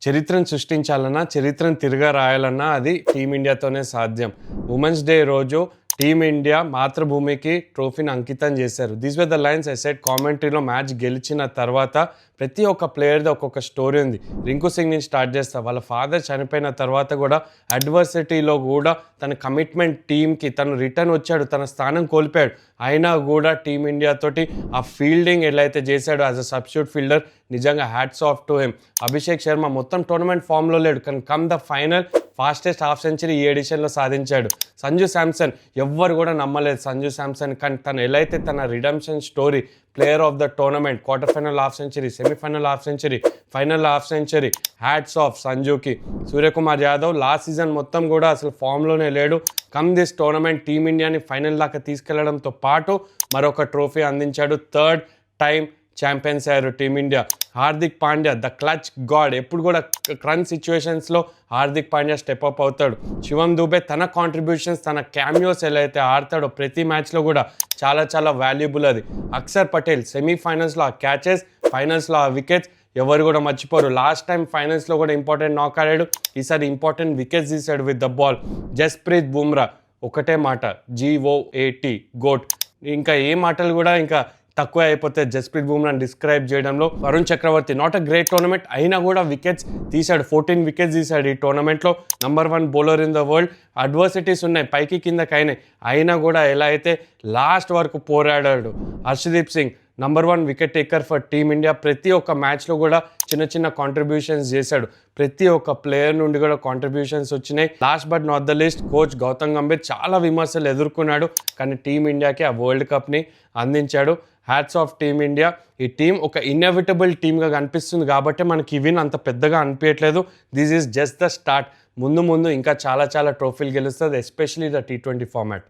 చరిత్రను సృష్టించాలన్నా, చరిత్రను తిరగ రాయాలన్నా అది టీమిండియాతోనే సాధ్యం. ఉమెన్స్ డే రోజు టీమిండియా మాతృభూమికి ట్రోఫీని అంకితం చేశారు. These were the lines I said కామెంటరీలో. మ్యాచ్ గెలిచిన తర్వాత ప్రతి ఒక్క ప్లేయర్ది ఒక్కొక్క స్టోరీ ఉంది. రింకు సింగ్ నుంచి స్టార్ట్ చేస్తా. వాళ్ళ ఫాదర్ చనిపోయిన తర్వాత కూడా అడ్వర్సిటీలో కూడా తన కమిట్మెంట్ టీమ్కి తను రిటర్న్ వచ్చాడు, తన స్థానం కోల్పోయాడు. అయినా కూడా టీమిండియా తోటి ఆ ఫీల్డింగ్ ఎలా అయితే చేశాడో యాజ్ అ సబ్స్టిట్యూట్ ఫీల్డర్, నిజంగా hats off to him. Abhishek Sharma మొత్తం టోర్నమెంట్ ఫామ్లో లేడు, కానీ come the final fastest half century ఈ ఎడిషన్లో సాధించాడు. సంజు శాంసన్ ఎవ్వరు కూడా నమ్మలేదు సంజు శాంసన్, కానీ తను ఎలా అయితే తన redemption story, player of the tournament, quarter final half century, semifinal half century, final half century, hats off సంజుకి. సూర్యకుమార్ యాదవ్ లాస్ట్ సీజన్ మొత్తం కూడా అసలు ఫామ్లోనే లేడు. కమ్ దిస్ టోర్నమెంట్ టీమిండియాని ఫైనల్ దాకా తీసుకెళ్లడంతో పాటు మరొక ట్రోఫీ అందించాడు. థర్డ్ టైం ఛాంపియన్స్ అయ్యారు team India. Hardik Pandya the clutch god, ఎప్పుడు కూడా క్రన్ సిచ్యువేషన్స్లో హార్దిక్ పాండ్యా స్టెప్ అప్ అవుతాడు. శివం దూబే తన కాంట్రిబ్యూషన్స్, తన క్యామియోస్ ఎలా అయితే ఆడతాడో ప్రతి మ్యాచ్లో కూడా చాలా చాలా వాల్యుబుల్ అది. అక్షర్ పటేల్ సెమీఫైనల్స్లో ఆ క్యాచెస్, ఫైనల్స్లో ఆ వికెట్స్ ఎవరు కూడా మర్చిపోరు. లాస్ట్ టైం ఫైనల్స్లో కూడా ఇంపార్టెంట్ నాక్ ఆడాడు, ఈసారి ఇంపార్టెంట్ వికెట్స్ తీశాడు with the ball. Jasprit Bumrah ఒకటే మాట, GOAT గోట్. ఇంకా ఏ మాటలు కూడా ఇంకా తక్కువ అయిపోతే జస్ప్రీత్ బుమ్రాని డిస్క్రైబ్ చేయడంలో. వరుణ్ చక్రవర్తి నాట్ అ గ్రేట్ టోర్నమెంట్ అయినా కూడా వికెట్స్ తీశాడు, 14 వికెట్స్ తీశాడు ఈ టోర్నమెంట్లో. Number 1 bowler in the world. Adversities ఉన్నాయి, పైకి కిందకైనాయి, అయినా కూడా ఎలా అయితే లాస్ట్ వరకు పోరాడాడు. Harshdeep Singh number 1 wicket taker for team India. ప్రతి ఒక్క మ్యాచ్లో కూడా చిన్న చిన్న కాంట్రిబ్యూషన్స్ చేశాడు. ప్రతి ఒక్క ప్లేయర్ నుండి కూడా కాంట్రిబ్యూషన్స్ వచ్చినాయి. Last but not the least coach Gautam Gambhir చాలా విమర్శలు ఎదుర్కొన్నాడు, కానీ టీమిండియాకి ఆ వరల్డ్ కప్ని అందించాడు. Hats off team India. ఈ టీం ఒక ఇన్ఎవిటబుల్ టీమ్గా కనిపిస్తుంది కాబట్టి మనకి ఈ విన్ అంత పెద్దగా అనిపించట్లేదు. This is just the start. ముందు ముందు ఇంకా చాలా చాలా ట్రోఫీలు గెలుస్తుంది, ఎస్పెషలీ ద T20 ఫార్మాట్.